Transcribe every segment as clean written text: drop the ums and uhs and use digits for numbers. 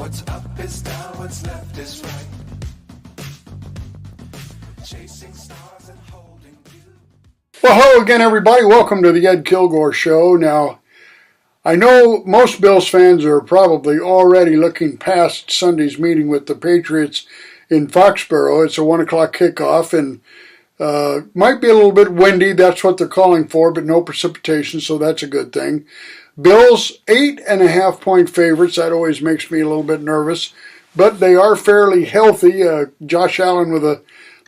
What's up is down, what's left is right. Chasing stars and holding you. Well, hello again, everybody. Welcome to the Ed Kilgore Show. Now, I know most Bills fans are probably already looking past Sunday's meeting with the Patriots in Foxborough. It's a 1 o'clock kickoff, and might be a little bit windy. That's what they're calling for, but no precipitation, so that's a good thing. Bills, 8.5-point favorites. That always makes me a little bit nervous, but they are fairly healthy. Josh Allen with a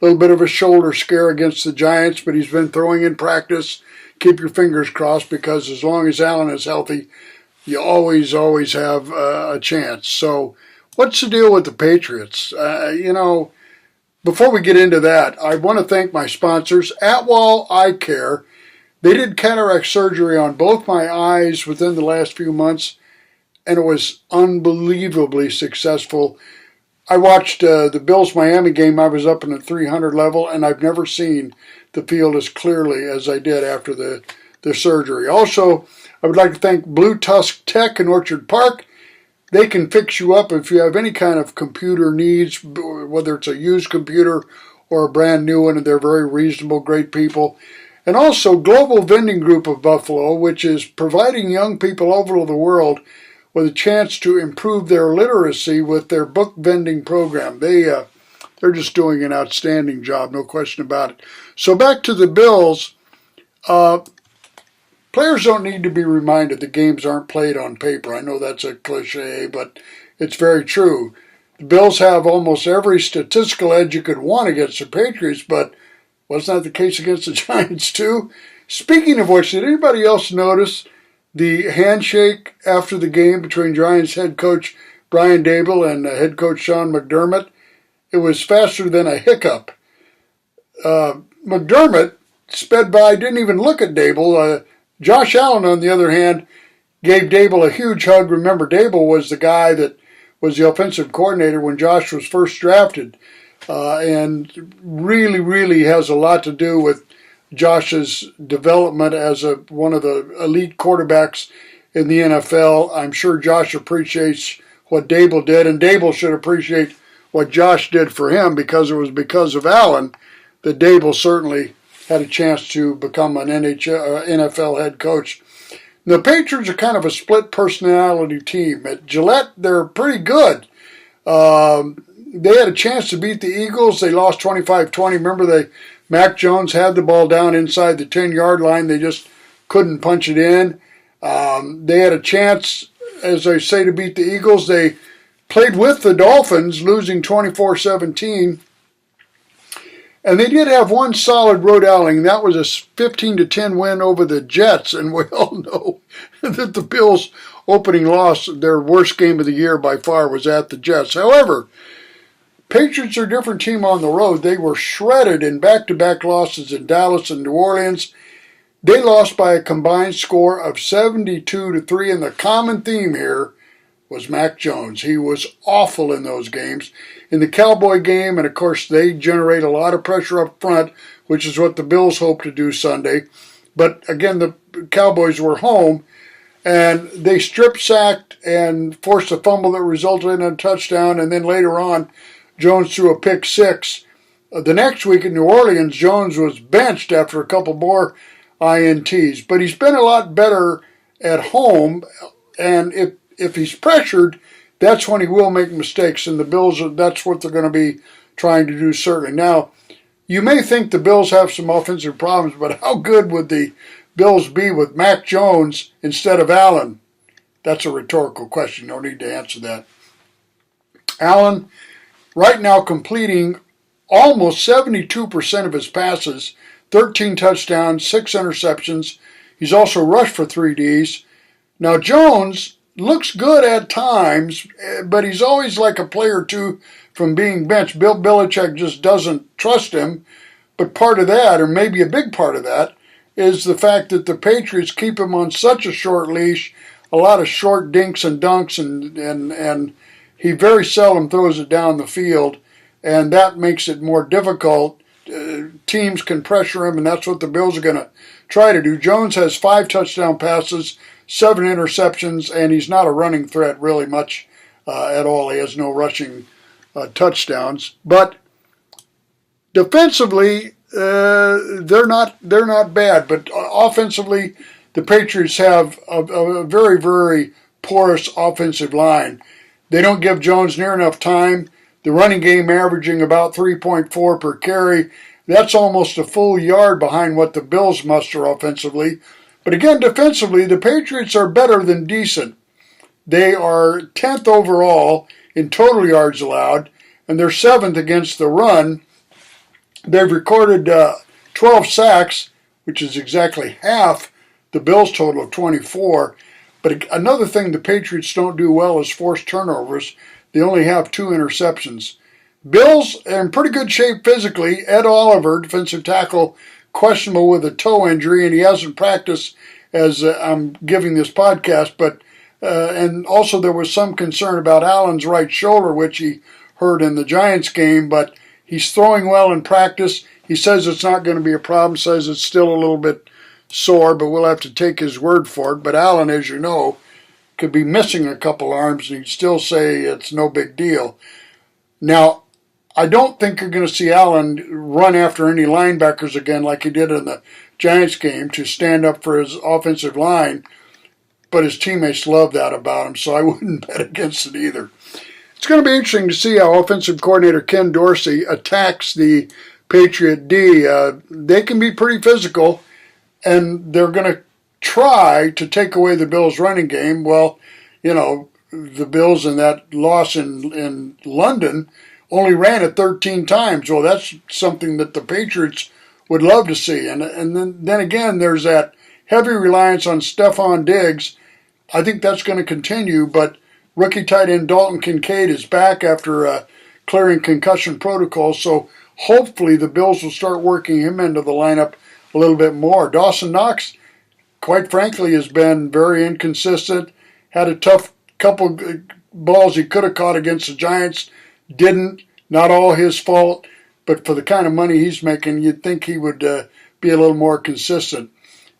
little bit of a shoulder scare against the Giants, but he's been throwing in practice. Keep your fingers crossed, because as long as Allen is healthy, you always have a chance. So what's the deal with the Patriots? Before we get into that, I want to thank my sponsors, Atwall Eye Care. They did cataract surgery on both my eyes within the last few months, and it was unbelievably successful. I watched the Bills-Miami game. I was up in the 300 level, and I've never seen the field as clearly as I did after the surgery. Also, I would like to thank Blue Tusk Tech in Orchard Park. They can fix you up if you have any kind of computer needs, whether it's a used computer or a brand new one, and they're very reasonable, great people. And also Global Vending Group of Buffalo, which is providing young people all over the world with a chance to improve their literacy with their book vending program. They're just doing an outstanding job, no question about it. So back to the Bills. Players don't need to be reminded the games aren't played on paper. I know that's a cliche, but it's very true. The Bills have almost every statistical edge you could want against the Patriots, but wasn't that the case against the Giants too? Speaking of which, did anybody else notice the handshake after the game between Giants head coach Brian Daboll and head coach Sean McDermott? It was faster than a hiccup. McDermott sped by, didn't even look at Daboll. Josh Allen, on the other hand, gave Daboll a huge hug. Remember, Daboll was the guy that was the offensive coordinator when Josh was first drafted, and really has a lot to do with Josh's development as one of the elite quarterbacks in the NFL. I'm sure Josh appreciates what Daboll did, and Daboll should appreciate what Josh did for him, because it was because of Allen that Daboll certainly had a chance to become an NFL head coach. The Patriots are kind of a split personality team. At Gillette, they're pretty good. They had a chance to beat the Eagles. They lost 25-20. Remember, Mac Jones had the ball down inside the 10-yard line. They just couldn't punch it in. They had a chance, as I say, to beat the Eagles. They played with the Dolphins, losing 24-17. And they did have one solid road outing. That was a 15-10 win over the Jets. And we all know that the Bills' opening loss, their worst game of the year by far, was at the Jets. However, Patriots are a different team on the road. They were shredded in back-to-back losses in Dallas and New Orleans. They lost by a combined score of 72-3, and the common theme here was Mac Jones. He was awful in those games. In the Cowboy game, and of course they generate a lot of pressure up front, which is what the Bills hope to do Sunday. But again, the Cowboys were home, and they strip-sacked and forced a fumble that resulted in a touchdown, and then later on, Jones threw a pick six. The next week in New Orleans, Jones was benched after a couple more INTs. But he's been a lot better at home, and if he's pressured, that's when he will make mistakes, and the Bills, that's what they're going to be trying to do, certainly. Now, you may think the Bills have some offensive problems, but how good would the Bills be with Mac Jones instead of Allen? That's a rhetorical question. No need to answer that. Allen, right now completing almost 72% of his passes, 13 touchdowns, 6 interceptions. He's also rushed for 3 Ds. Now, Jones looks good at times, but he's always like a player or two from being benched. Bill Belichick just doesn't trust him. But part of that, or maybe a big part of that, is the fact that the Patriots keep him on such a short leash, a lot of short dinks and dunks, and he very seldom throws it down the field, and that makes it more difficult. Teams can pressure him, and that's what the Bills are going to try to do. Jones has 5 touchdown passes, 7 interceptions, and he's not a running threat really much at all. He has no rushing touchdowns. But defensively, they're not bad. But offensively, the Patriots have a very, very porous offensive line. They don't give Jones near enough time. The running game averaging about 3.4 per carry. That's almost a full yard behind what the Bills muster offensively. But again, defensively, the Patriots are better than decent. They are 10th overall in total yards allowed, and they're 7th against the run. They've recorded 12 sacks, which is exactly half the Bills' total of 24. But another thing the Patriots don't do well is force turnovers. They only have 2 interceptions. Bills are in pretty good shape physically. Ed Oliver, defensive tackle, questionable with a toe injury, and he hasn't practiced as I'm giving this podcast. But and also there was some concern about Allen's right shoulder, which he hurt in the Giants game. But he's throwing well in practice. He says it's not going to be a problem. Says it's still a little bit sore, but we'll have to take his word for it. But Allen, as you know, could be missing a couple arms, and he'd still say it's no big deal. Now, I don't think you're going to see Allen run after any linebackers again like he did in the Giants game to stand up for his offensive line, but his teammates love that about him, so I wouldn't bet against it either. It's going to be interesting to see how offensive coordinator Ken Dorsey attacks the Patriot D. They can be pretty physical, and they're going to try to take away the Bills' running game. Well, you know, the Bills in that loss in London only ran it 13 times. Well, that's something that the Patriots would love to see. And then again, there's that heavy reliance on Stephon Diggs. I think that's going to continue, but rookie tight end Dalton Kincaid is back after clearing concussion protocol, so hopefully the Bills will start working him into the lineup a little bit more. Dawson Knox, quite frankly, has been very inconsistent. Had a tough couple balls he could have caught against the Giants. Didn't. Not all his fault, but for the kind of money he's making, you'd think he would be a little more consistent.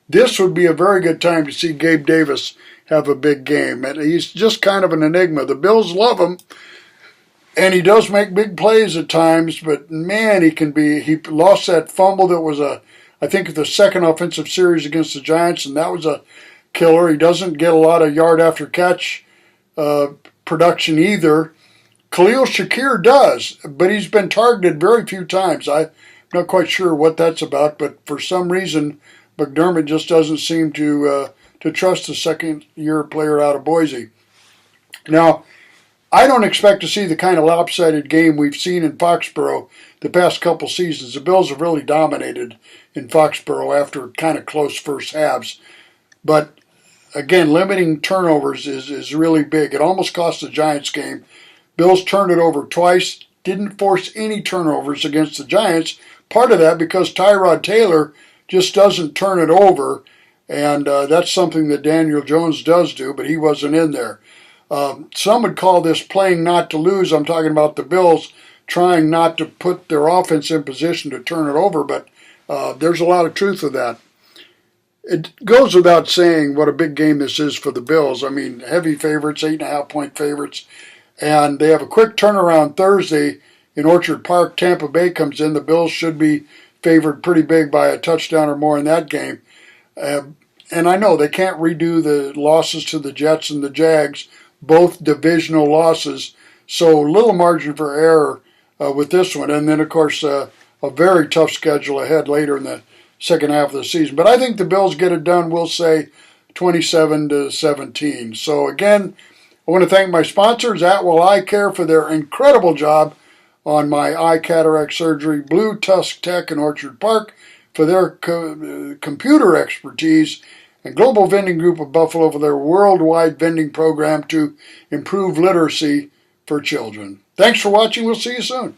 This would be a very good time to see Gabe Davis have a big game. And he's just kind of an enigma. The Bills love him, and he does make big plays at times, but man, he lost that fumble that was I think the second offensive series against the Giants, and that was a killer. He doesn't get a lot of yard after catch production either. Khalil Shakir does, but he's been targeted very few times. I'm not quite sure what that's about, but for some reason, McDermott just doesn't seem to trust the second-year player out of Boise. Now, I don't expect to see the kind of lopsided game we've seen in Foxborough the past couple seasons. The Bills have really dominated in Foxborough after kind of close first halves. But, again, limiting turnovers is really big. It almost cost the Giants game. Bills turned it over twice, didn't force any turnovers against the Giants. Part of that because Tyrod Taylor just doesn't turn it over, and that's something that Daniel Jones does do, but he wasn't in there. Some would call this playing not to lose. I'm talking about the Bills trying not to put their offense in position to turn it over, but there's a lot of truth to that. It goes without saying what a big game this is for the Bills. I mean, heavy favorites, 8.5-point favorites. And they have a quick turnaround Thursday in Orchard Park. Tampa Bay comes in. The Bills should be favored pretty big by a touchdown or more in that game. And I know they can't redo the losses to the Jets and the Jags, both divisional losses. So little margin for error with this one. And then, of course, a very tough schedule ahead later in the second half of the season. But I think the Bills get it done, we'll say 27-17. So, again, I want to thank my sponsors, Atwell Eye Care, for their incredible job on my eye cataract surgery, Blue Tusk Tech in Orchard Park for their computer expertise, and Global Vending Group of Buffalo for their worldwide vending program to improve literacy for children. Thanks for watching. We'll see you soon.